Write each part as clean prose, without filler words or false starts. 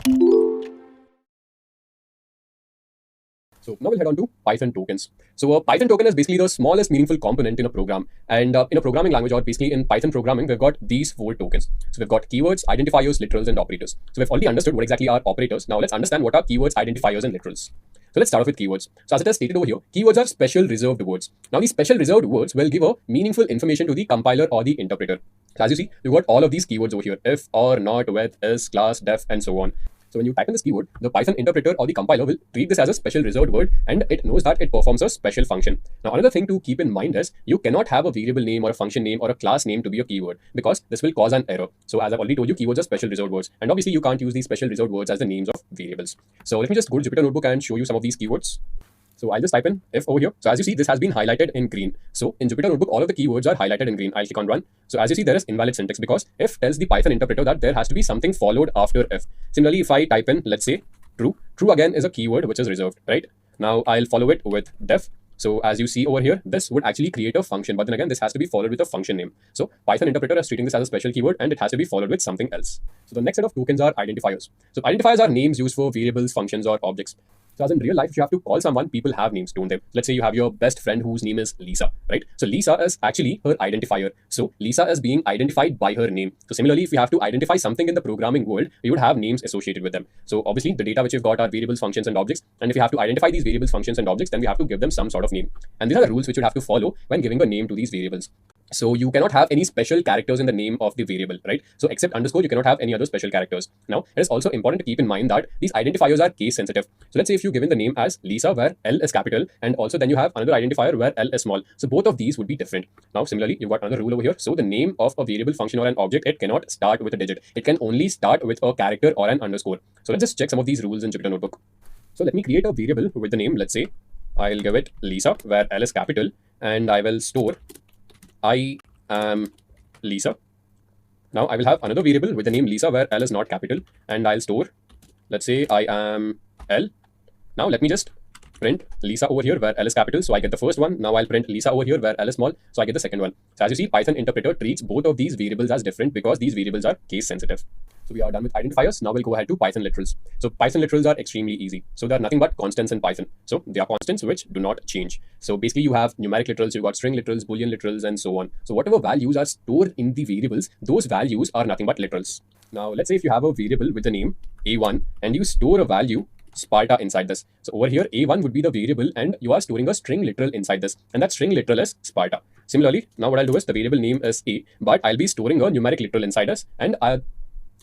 So now we'll head on to Python tokens. So a Python token is basically the smallest meaningful component in a program. And in a programming language, or basically in Python programming, we've got these four tokens. So we've got keywords, identifiers, literals, and operators. So we've already understood what exactly are operators. Now let's understand what are keywords, identifiers, and literals. So let's start off with keywords. So as it is stated over here, keywords are special reserved words. Now these special reserved words will give a meaningful information to the compiler or the interpreter. So as you see, we've got all of these keywords over here: if, or, not, with, is, class, def, and so on. So when you type in this keyword, the Python interpreter or the compiler will treat this as a special reserved word, and it knows that it performs a special function. Now, another thing to keep in mind is you cannot have a variable name or a function name or a class name to be a keyword, because this will cause an error. So as I've already told you, keywords are special reserved words, and obviously you can't use these special reserved words as the names of variables. So let me just go to Jupyter Notebook and show you some of these keywords. So I'll just type in if over here. So as you see, this has been highlighted in green. So in Jupyter Notebook, all of the keywords are highlighted in green. I'll click on run. So as you see, there is invalid syntax because if tells the Python interpreter that there has to be something followed after if. Similarly, if I type in, let's say, true, true again is a keyword which is reserved, right? Now I'll follow it with def. So as you see over here, this would actually create a function, but then again, this has to be followed with a function name. So Python interpreter is treating this as a special keyword, and it has to be followed with something else. So the next set of tokens are identifiers. So identifiers are names used for variables, functions, or objects. So as in real life, if you have to call someone, people have names, don't they? Let's say you have your best friend whose name is Lisa, right? So Lisa is actually her identifier. So Lisa is being identified by her name. So similarly, if you have to identify something in the programming world, you would have names associated with them. So obviously the data which you've got are variables, functions, and objects. And if you have to identify these variables, functions, and objects, then we have to give them some sort of name. And these are the rules which you have to follow when giving a name to these variables. So you cannot have any special characters in the name of the variable, right? So except underscore, you cannot have any other special characters. Now, it is also important to keep in mind that these identifiers are case sensitive. So let's say if you given the name as Lisa, where L is capital, and also then you have another identifier where L is small. So both of these would be different. Now, similarly, you've got another rule over here. So the name of a variable, function, or an object, it cannot start with a digit. It can only start with a character or an underscore. So let's just check some of these rules in Jupyter Notebook. So let me create a variable with the name, let's say, I'll give it Lisa, where L is capital, and I will store I am Lisa. Now I will have another variable with the name Lisa where L is not capital, and I'll store, let's say, I am L. Now let me just print Lisa over here where L is capital, so I get the first one. Now I'll print Lisa over here where L is small, so I get the second one. So as you see, Python interpreter treats both of these variables as different because these variables are case sensitive. So we are done with identifiers. Now we'll go ahead to Python literals. So Python literals are extremely easy. So they're nothing but constants in Python. So they are constants which do not change. So basically you have numeric literals, you've got string literals, Boolean literals, and so on. So whatever values are stored in the variables, those values are nothing but literals. Now let's say if you have a variable with the name A1 and you store a value Sparta inside this. So over here, A1 would be the variable and you are storing a string literal inside this. And that string literal is Sparta. Similarly, now what I'll do is the variable name is A, but I'll be storing a numeric literal inside us, and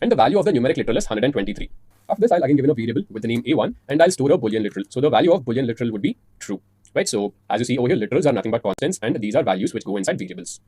the value of the numeric literal is 123. After this, I'll again give it a variable with the name A1 and I'll store a Boolean literal. So the value of Boolean literal would be true, right? So as you see over here, literals are nothing but constants and these are values which go inside variables.